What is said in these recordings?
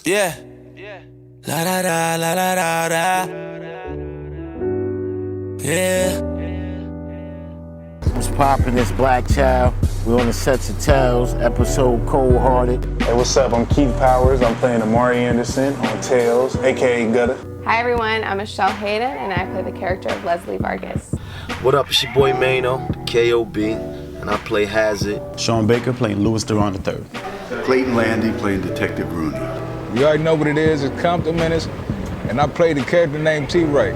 Yeah. La da da la da da da. Yeah. What's poppin'? This Black Child. We're on the sets of Tales, episode Cold Hearted. Hey, what's up? I'm Keith Powers. I'm playing Amari Anderson on Tales, aka Gutter. Hi everyone, I'm Michelle Hayden and I play the character of Leslie Vargas. What up, it's your boy Mano, K.O.B., and I play Hazard. Sean Baker playing Louis Duran III. Clayton Landy playing Detective Rooney. You already know what it is, it's Compton Menace, and I play the character named T-Ray.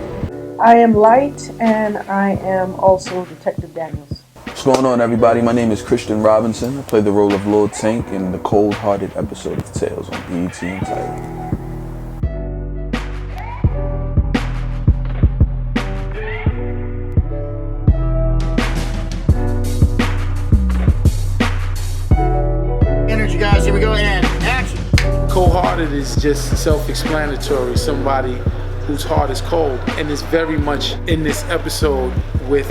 I am Light, and I am also Detective Daniels. What's going on, everybody? My name is Christian Robinson. I play the role of Lord Tank in the cold-hearted episode of Tales on BET and Tidal. Energy, guys. Here we go. And action. Cold-hearted is just self-explanatory. Somebody whose heart is cold, and it's very much in this episode with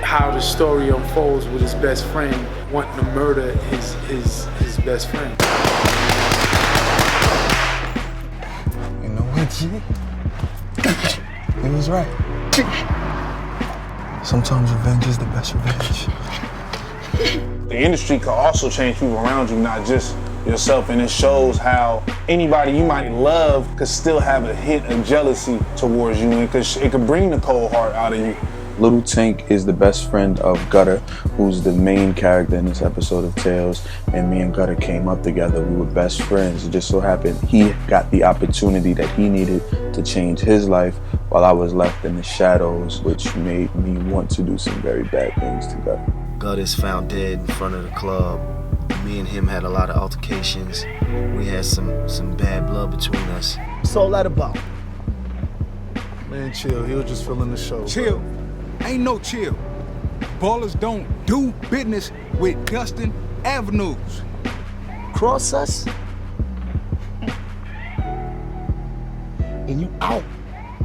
how the story unfolds with his best friend wanting to murder his best friend. You know what, G? He was right. Sometimes revenge is the best revenge. The industry could also change people around you, not just yourself, and it shows how anybody you might love could still have a hint of jealousy towards you, and it could bring the cold heart out of you. Little Tank is the best friend of Gutter, who's the main character in this episode of Tales, and me and Gutter came up together. We were best friends. It just so happened he got the opportunity that he needed to change his life while I was left in the shadows, which made me want to do some very bad things to Gutter. Gutter's found dead in front of the club. Me and him had a lot of altercations. We had some bad blood between us. What's all that about? Man, chill. He was just feeling the show. Chill. Ain't no chill. Ballers don't do business with Dustin Avenues. Cross us, and you out.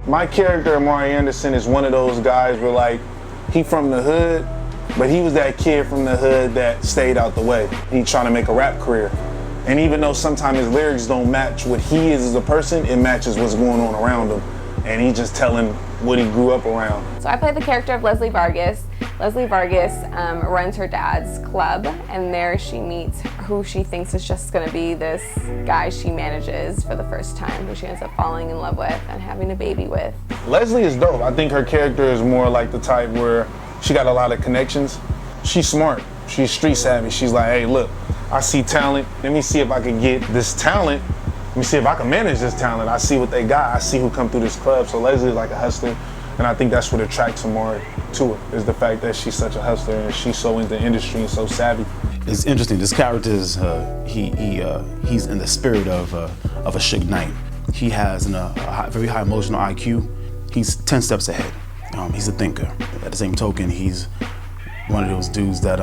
My character, Amari Anderson, is one of those guys where, like, he from the hood, but he was that kid from the hood that stayed out the way. He trying to make a rap career. And even though sometimes his lyrics don't match what he is as a person, it matches what's going on around him. And he just telling what he grew up around. So I play the character of Leslie Vargas. Leslie Vargas runs her dad's club, and there she meets who she thinks is just gonna be this guy she manages for the first time, who she ends up falling in love with and having a baby with. Leslie is dope. I think her character is more like the type where she got a lot of connections. She's smart, she's street savvy. She's like, hey, look, I see talent. Let me see if I can get this talent. Let me see if I can manage this talent. I see what they got. I see who come through this club. So Leslie is like a hustler, and I think that's what attracts Amari to it, is the fact that she's such a hustler and she's so into the industry and so savvy. It's interesting. This character is he's in the spirit of a Suge Knight. He has a very high emotional IQ. He's 10 steps ahead. He's a thinker. At the same token, he's one of those dudes that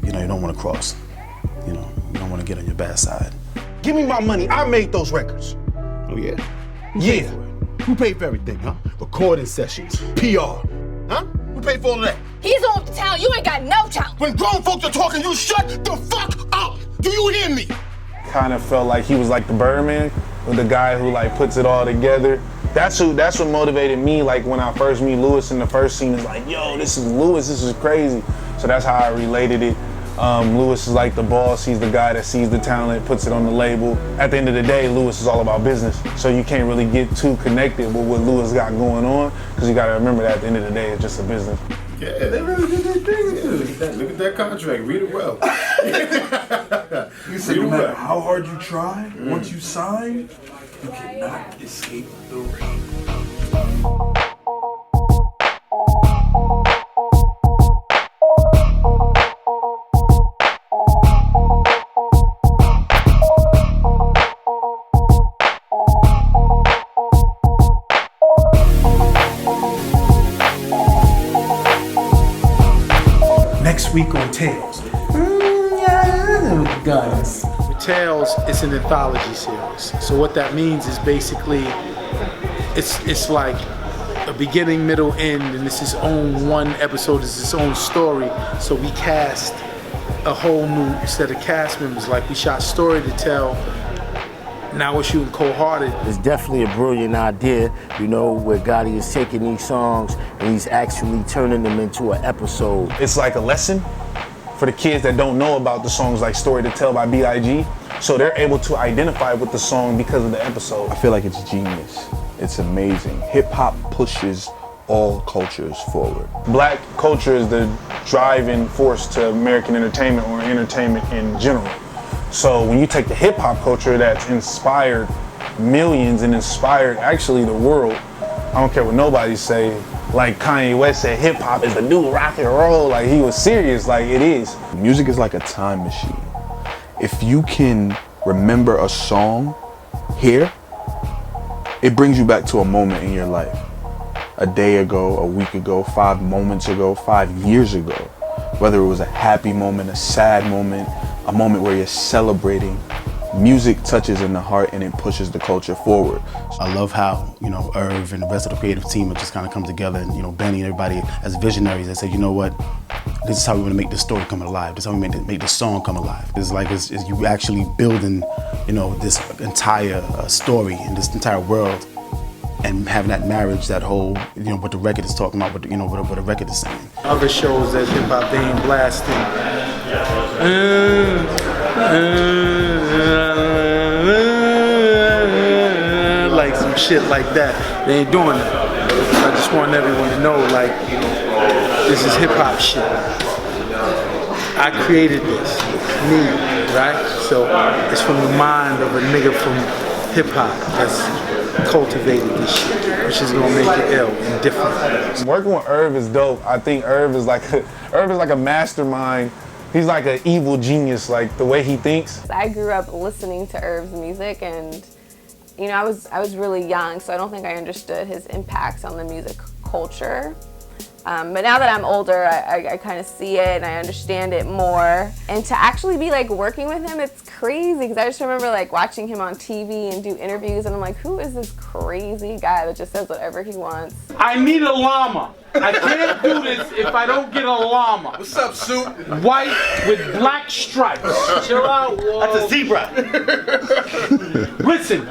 you don't want to cross. You don't want to get on your bad side. Give me my money. I made those records. Oh yeah? Yeah. Who paid for everything, huh? Recording sessions, PR. Huh? Who paid for all of that? He's off the town. You ain't got no talent. When grown folks are talking, you shut the fuck up. Do you hear me? Kind of felt like he was like the Birdman, or the guy who like puts it all together. That's what motivated me. Like when I first meet Louis in the first scene, it's like, yo, this is Louis, this is crazy. So that's how I related it. Louis is like the boss. He's the guy that sees the talent, puts it on the label. At the end of the day, Louis is all about business. So you can't really get too connected with what Louis got going on, because you got to remember that at the end of the day, it's just a business. Yeah, they really did their thing. Look at that contract. Read it well. You said no matter how hard you try, once you sign, you cannot escape the rain. Next week on Tales. Guys. Tales is an anthology series. So what that means is basically it's like a beginning, middle, end, and it's its own one episode, is its own story. So we cast a whole new set of cast members. Like we shot Story to Tell Now we're shooting Cold Hearted. It's definitely a brilliant idea, you know, where Gotti is taking these songs and he's actually turning them into an episode. It's like a lesson for the kids that don't know about the songs like Story to Tell by B.I.G. So they're able to identify with the song because of the episode. I feel like it's genius. It's amazing. Hip hop pushes all cultures forward. Black culture is the driving force to American entertainment or entertainment in general. So when you take the hip hop culture that's inspired millions and inspired actually the world, I don't care what nobody say, like Kanye West said, hip hop is the new rock and roll, like he was serious, like it is. Music is like a time machine. If you can remember a song here, it brings you back to a moment in your life. A day ago, a week ago, 5 moments ago, 5 years ago. Whether it was a happy moment, a sad moment, a moment where you're celebrating, music touches in the heart and it pushes the culture forward. I love how, you know, Irv and the rest of the creative team have just kind of come together, and, you know, Benny and everybody as visionaries, they said, you know what, this is how we want to make this story come alive. This is how we make this song come alive. It's like it's you actually building, you know, this entire story and this entire world, and having that marriage, that whole, you know, what the record is talking about, what the, you know, what the record is saying. Other shows that hip hop, they ain't blasting. Like some shit like that. They ain't doing it. I just want everyone to know, like, this is hip hop shit. I created this, me, right? So it's from the mind of a nigga from hip hop that's cultivated this shit, which is gonna make it ill and different. Working with Irv is dope. I think Irv is like a mastermind. He's like an evil genius, like the way he thinks. I grew up listening to Irv's music, and you know, I was really young, so I don't think I understood his impacts on the music culture. But now that I'm older, I kind of see it and I understand it more. And to actually be like working with him, it's crazy, because I just remember like watching him on TV and do interviews, and I'm like, who is this crazy guy that just says whatever he wants? I need a llama. I can't do this if I don't get a llama. What's up, Suit? White with black stripes. Chill out, whoa. That's a zebra. Listen,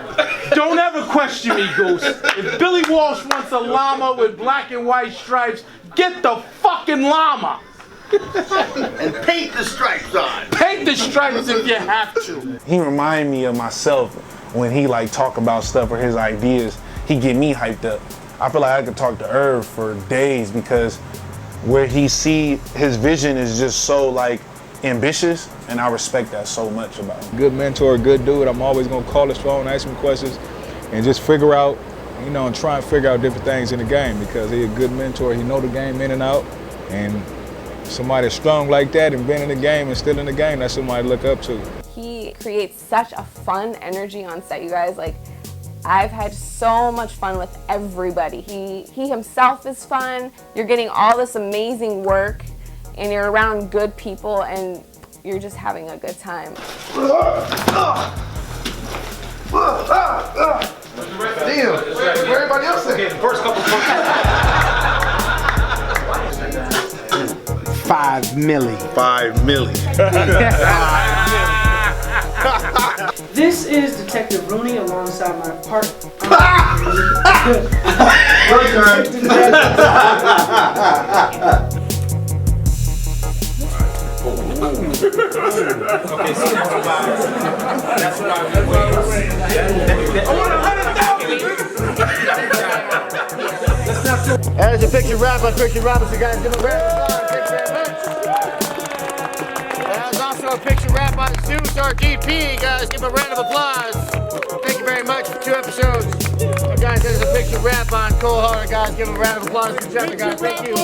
don't ever question me, Goose. If Billy Walsh wants a llama with black and white stripes, get the fucking llama. And paint the stripes on. Paint the stripes if you have to. He remind me of myself when he like talk about stuff or his ideas. He get me hyped up. I feel like I could talk to Irv for days, because where he see his vision is just so like ambitious, and I respect that so much about him. Good mentor, good dude. I'm always gonna call his phone, ask him questions, and just figure out, you know, and try and figure out different things in the game, because he's a good mentor. He know the game in and out, and somebody strong like that and been in the game and still in the game, that's somebody to look up to. He creates such a fun energy on set, you guys. Like, I've had so much fun with everybody. He himself is fun. You're getting all this amazing work, and you're around good people, and you're just having a good time. Damn, where everybody else at? Okay, the first couple of 5 milli. 5 milli. This is Detective Rooney alongside my partner. Okay, so that's what I've been waiting. I want 100,000. As a picture rap by Christian Robinson, guys, give a round of applause. Thank you very much. There's also a picture rap by Zeus, our DP, guys. Give a round of applause. Thank you very much for 2 episodes. So guys, there's a picture rap on Cold Hearted, guys. Give a round of applause for each other, guys. Thank you.